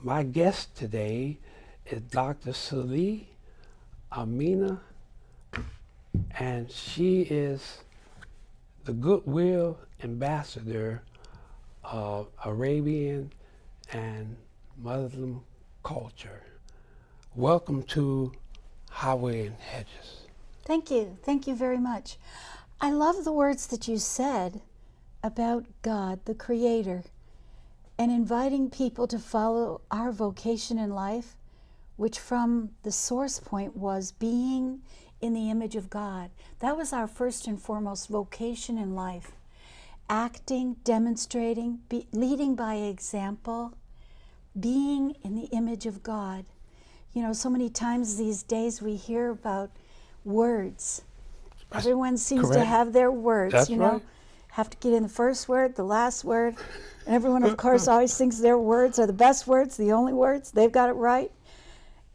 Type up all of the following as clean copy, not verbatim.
My guest today is Dr. SaLee Amina, and she is the goodwill ambassador of Arabian and Muslim culture. Welcome to Highway and Hedges. Thank you. Thank you very much. I love the words that you said about God, the Creator, and inviting people to follow our vocation in life, which from the source point was being in the image of God. That was our first and foremost vocation in life. Acting, demonstrating, leading by example, being in the image of God. You know, so many times these days we hear about words. Everyone seems to have their words, That's you know. right. Have to get in the first word, the last word. And everyone, of course, always thinks their words are the best words, the only words. They've got it right.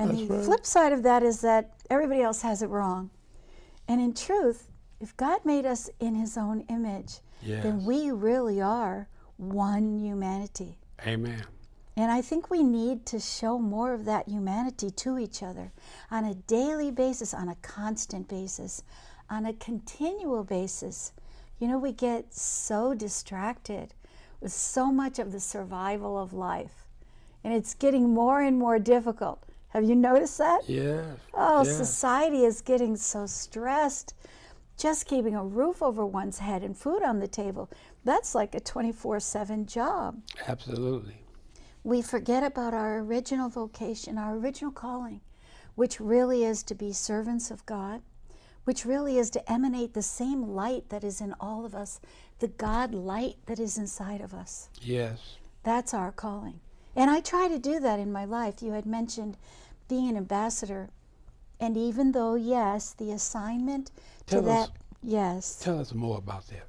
And That's the right. flip side of that is that everybody else has it wrong. And in truth, if God made us in his own image, then Yes. we really are one humanity. Amen. And I think we need to show more of that humanity to each other on a daily basis, on a constant basis, on a continual basis. You know, we get so distracted with so much of the survival of life, and it's getting more and more difficult. Have you noticed that? Yes. Oh, yes. society is getting so stressed. Just keeping a roof over one's head and food on the table, that's like a 24/7 job. Absolutely. We forget about our original vocation, our original calling, which really is to be servants of God, which really is to emanate the same light that is in all of us, the God light that is inside of us. Yes. That's our calling. And I try to do that in my life. You had mentioned being an ambassador. And even though, yes, the assignment to that, yes. Tell us more about that.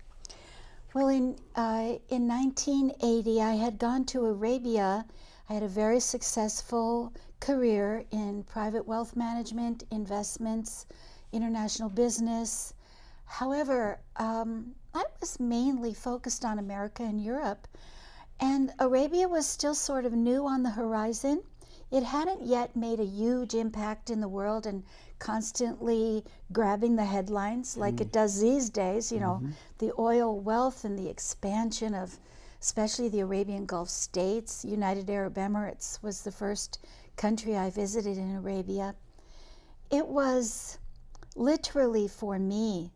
Well, in 1980, I had gone to Arabia. I had a very successful career in private wealth management, investments, international business. However, I was mainly focused on America and Europe, and Arabia was still sort of new on the horizon. It hadn't yet made a huge impact in the world and constantly grabbing the headlines like it does these days. You know, the oil wealth and the expansion of especially the Arabian Gulf states. United Arab Emirates was the first country I visited in Arabia. It was literally for me,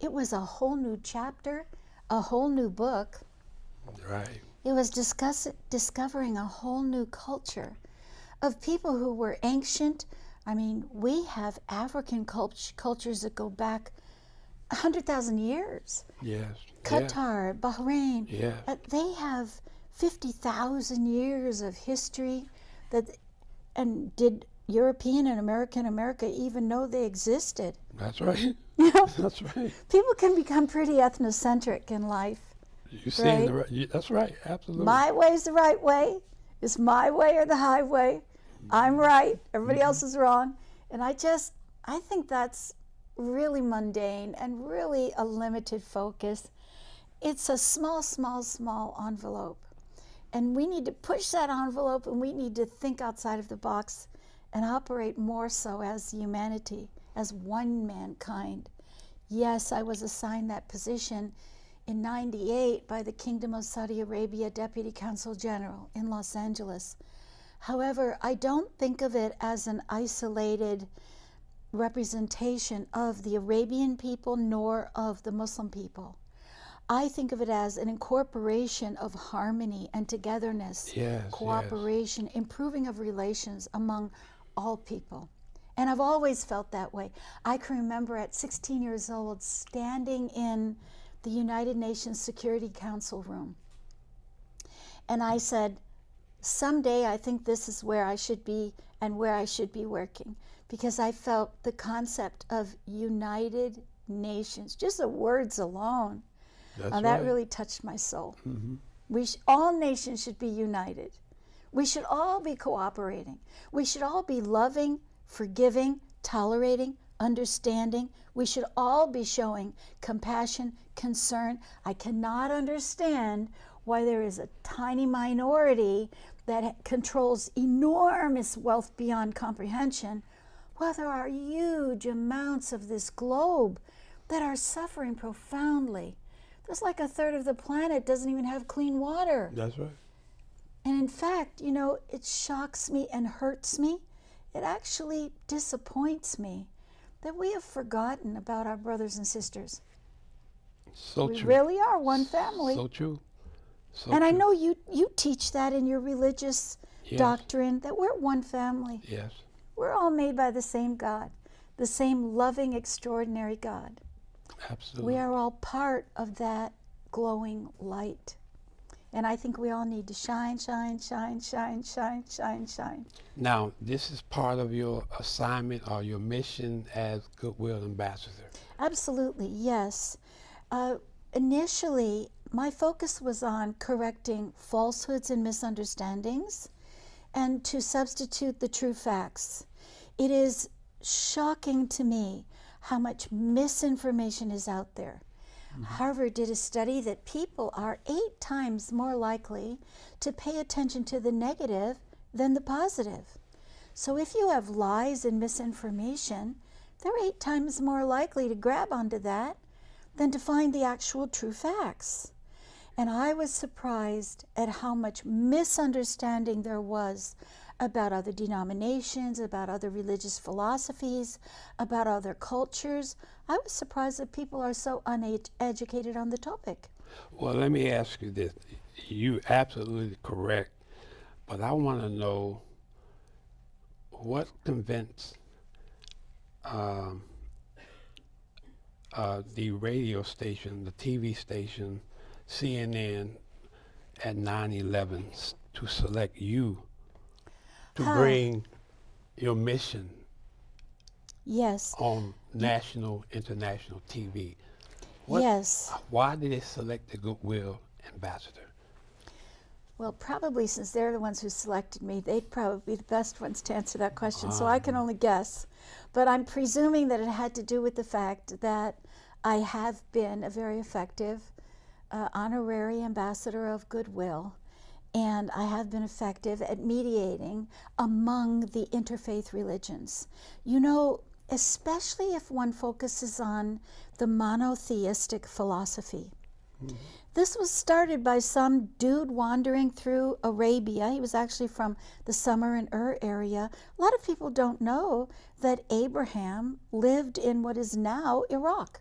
it was a whole new chapter, a whole new book. Right. It was discovering a whole new culture of people who were ancient. I mean, we have African cultures that go back 100,000 years. Yes. Qatar, Bahrain, Yes. they have 50,000 years of history. And did European and America even know they existed? That's right. You know, That's right. people can become pretty ethnocentric in life. You're saying the right. That's right. Absolutely. My way's the right way. It's my way or the highway. I'm right. Everybody else is wrong. And I think that's really mundane and really a limited focus. It's a small envelope. And we need to push that envelope, and we need to think outside of the box and operate more so as humanity, as one mankind. Yes, I was assigned that position in '98 by the Kingdom of Saudi Arabia Deputy Consul General in Los Angeles. However, I don't think of it as an isolated representation of the Arabian people nor of the Muslim people. I think of it as an incorporation of harmony and togetherness, Yes. cooperation, improving of relations among all people. And I've always felt that way. I can remember at 16 years old standing in the United Nations Security Council room. And I said, someday I think this is where I should be and where I should be working, because I felt the concept of United Nations, just the words alone, That's that right. really touched my soul. All nations should be united. We should all be cooperating. We should all be loving, forgiving, tolerating, understanding. We should all be showing compassion, concern. I cannot understand why there is a tiny minority that controls enormous wealth beyond comprehension, while there are huge amounts of this globe that are suffering profoundly. There's like a third of the planet doesn't even have clean water. That's right. And in fact, you know, it shocks me and hurts me. It actually disappoints me that we have forgotten about our brothers and sisters. So We true. really are one family. So true. So And I true. know you teach that in your religious Yes. doctrine, that we're one family. Yes. We're all made by the same God, the same loving, extraordinary God. Absolutely. We are all part of that glowing light. And I think we all need to shine, shine, shine, shine, shine, shine, shine. Now, this is part of your assignment or your mission as Goodwill Ambassador. Absolutely, yes. Initially, my focus was on correcting falsehoods and misunderstandings and to substitute the true facts. It is shocking to me how much misinformation is out there. Harvard did a study that people are 8 times more likely to pay attention to the negative than the positive. So if you have lies and misinformation, they're 8 times more likely to grab onto that than to find the actual true facts. And I was surprised at how much misunderstanding there was about other denominations, about other religious philosophies, about other cultures. I was surprised that people are so uneducated on the topic. Well, let me ask you this. You're absolutely correct, but I want to know what convinced the radio station, the TV station, CNN at 9/11 to select you to bring your mission Yes. on national, international TV. Yes. Why did they select the Goodwill Ambassador? Well, probably since they're the ones who selected me, they'd probably be the best ones to answer that question. So I can only guess. But I'm presuming that it had to do with the fact that I have been a very effective honorary ambassador of Goodwill. And I have been effective at mediating among the interfaith religions. You know, especially if one focuses on the monotheistic philosophy. This was started by some dude wandering through Arabia. He was actually from the Summer and Ur area. A lot of people don't know that Abraham lived in what is now Iraq.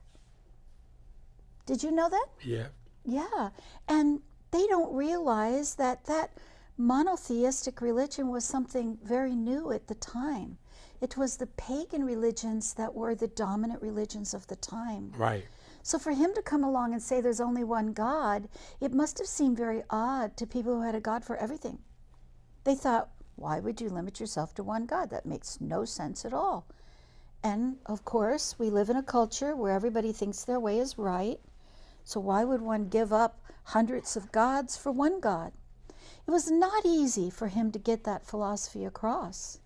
Did you know that? Yeah. Yeah. And they don't realize that that monotheistic religion was something very new at the time. It was the pagan religions that were the dominant religions of the time. Right. So for him to come along and say there's only one God, it must have seemed very odd to people who had a God for everything. They thought, why would you limit yourself to one God? That makes no sense at all. And of course, we live in a culture where everybody thinks their way is right. So why would one give up hundreds of gods for one God? It was not easy for him to get that philosophy across.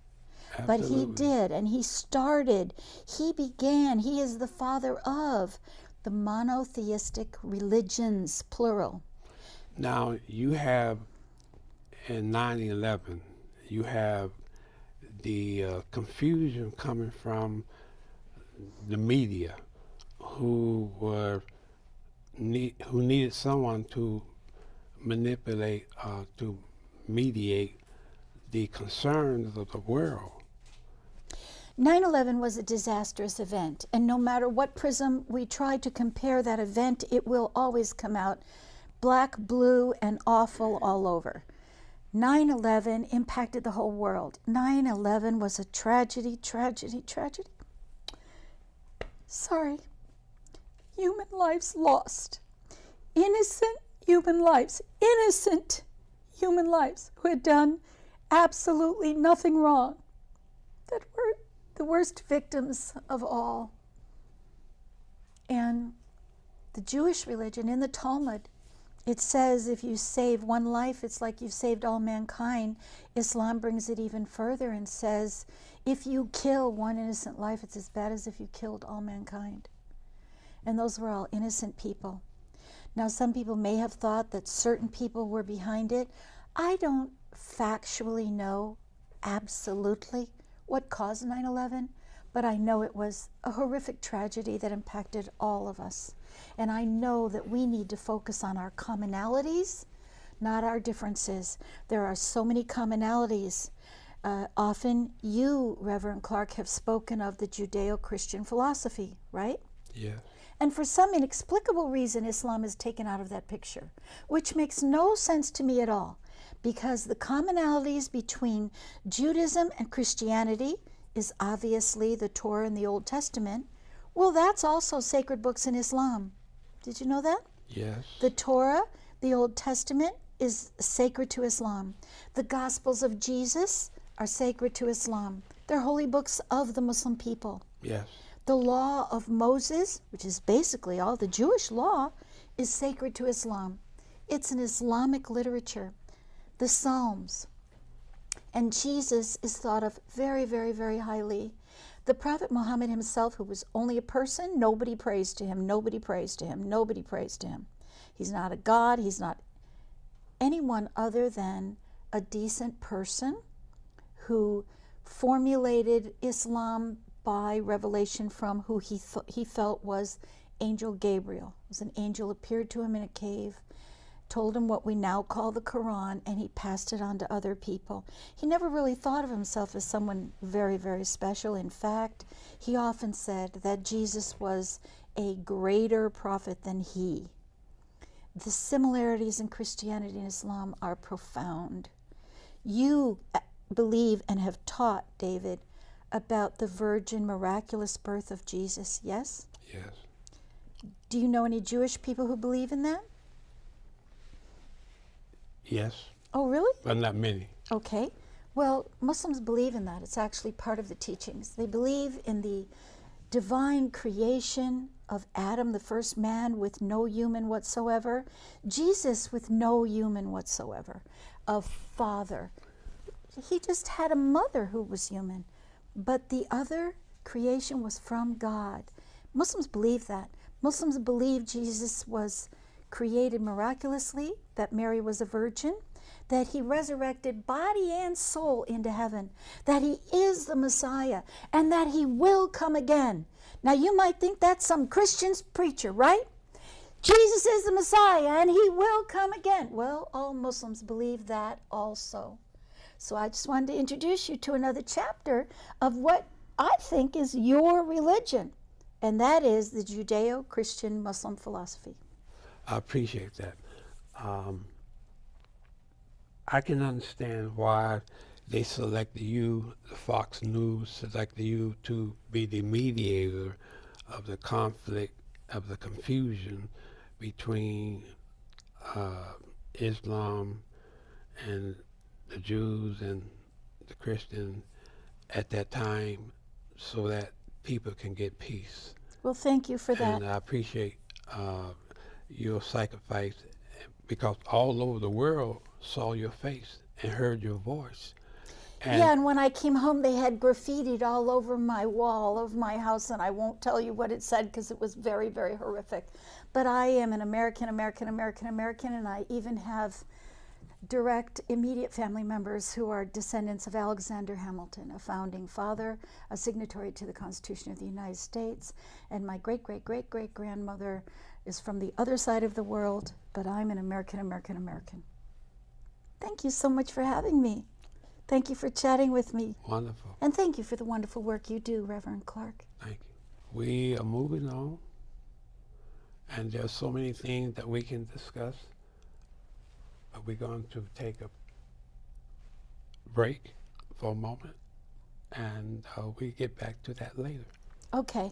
But he did, and he started, he began, he is the father of the monotheistic religions, plural. Now, you have, in 9/11, you have the confusion coming from the media who needed someone to manipulate, to mediate the concerns of the world. 9/11 was a disastrous event, and no matter what prism we try to compare that event, it will always come out black, blue, and awful all over. 9/11 impacted the whole world. 9/11 was a tragedy, tragedy, tragedy. Sorry. Human lives lost. Innocent human lives. Innocent human lives who had done absolutely nothing wrong. That were the worst victims of all. And the Jewish religion, in the Talmud, it says if you save one life, it's like you've saved all mankind. Islam brings it even further and says if you kill one innocent life, it's as bad as if you killed all mankind. And those were all innocent people. Now, some people may have thought that certain people were behind it. I don't factually know absolutely what caused 9/11, but I know it was a horrific tragedy that impacted all of us. And I know that we need to focus on our commonalities, not our differences. There are so many commonalities. Often you, Reverend Clark, have spoken of the Judeo-Christian philosophy, right? Yes. And for some inexplicable reason, Islam is taken out of that picture, which makes no sense to me at all, because the commonalities between Judaism and Christianity is obviously the Torah and the Old Testament. Well, that's also sacred books in Islam. Did you know that? Yes. The Torah, the Old Testament, is sacred to Islam. The Gospels of Jesus are sacred to Islam. They're holy books of the Muslim people. Yes. The law of Moses, which is basically all the Jewish law, is sacred to Islam. It's an Islamic literature. The Psalms. And Jesus is thought of very, very, very highly. The Prophet Muhammad himself, who was only a person, nobody praised to him, nobody praised to him, nobody praised to him. He's not a god, he's not anyone other than a decent person who formulated Islam by revelation from who he felt was Angel Gabriel. It was an angel appeared to him in a cave, told him what we now call the Quran, and he passed it on to other people. He never really thought of himself as someone very, very special. In fact, he often said that Jesus was a greater prophet than he. The similarities in Christianity and Islam are profound. You believe and have taught, David, about the virgin miraculous birth of Jesus, yes? Yes. Do you know any Jewish people who believe in that? Yes. Oh, really? But not many. Okay. Well, Muslims believe in that. It's actually part of the teachings. They believe in the divine creation of Adam, the first man, with no human whatsoever. Jesus with no human whatsoever. A father. He just had a mother who was human. But the other creation was from God. Muslims believe that. Muslims believe Jesus was created miraculously, that Mary was a virgin, that he resurrected body and soul into heaven, that he is the Messiah, and that he will come again. Now you might think that's some Christian preacher, right? Jesus is the Messiah and he will come again. Well, all Muslims believe that also. So I just wanted to introduce you to another chapter of what I think is your religion, and that is the Judeo-Christian Muslim philosophy. I appreciate that. I can understand why they selected you, the Fox News selected you to be the mediator of the conflict, of the confusion between Islam and the Jews and the Christians at that time, so that people can get peace. Well, thank you for that. And I appreciate your sacrifice, because all over the world saw your face and heard your voice. And when I came home, they had graffitied all over my wall of my house, and I won't tell you what it said because it was very, very horrific. But I am an American, and I even have direct, immediate family members who are descendants of Alexander Hamilton, a founding father, a signatory to the Constitution of the United States, and my great-great-great-great-grandmother is from the other side of the world, but I'm an American. Thank you so much for having me. Thank you for chatting with me. Wonderful. And thank you for the wonderful work you do, Reverend Clark. Thank you. We are moving on, and there's so many things that we can discuss, but we're going to take a break for a moment, and we get back to that later. Okay.